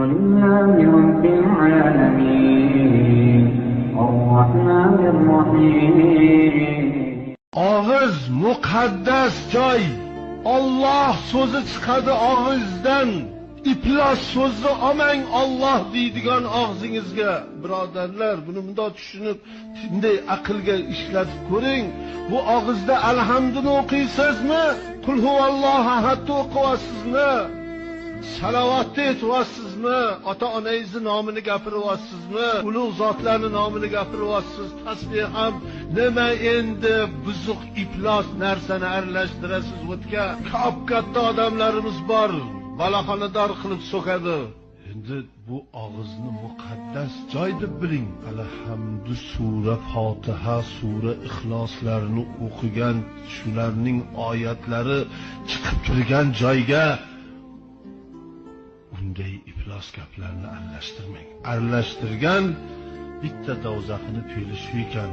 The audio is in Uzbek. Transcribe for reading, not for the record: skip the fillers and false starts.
لله رب العالمين الرحمن الرحيم. Og'iz muqaddas joy. Alloh so'zi chiqadi og'izdan. İplas so'zni olmang Alloh deydigan og'zingizga. Birodarlar, buni bunday tushunib, bunday aqlga ishlatib ko'ring. Bu og'izda alhamduni o'qiysizmi? Qul huvallohu ahad o'qiyapsizmi? Salavatni aytyapsizmi? Ota-onangizni nomini gapiryapsizmi? Ulug' zotlarning nomini gapiryapsiz. Tasbih ham nima endi buzuq iflos narsani aralashtirasiz o'tga. Ko'p katta odamlarimiz bor. Balaxonador qilib so'kadi. Endi bu og'izni muqaddas joy deb biling. Alhamdu sura Fotiha, sura Ixloslarni o'qigan, shularning oyatlari chiqib turgan joyga unday iflos gaplarni aralashtirmang. Aralashtirgan bitta do'zaxini peli shu ekan.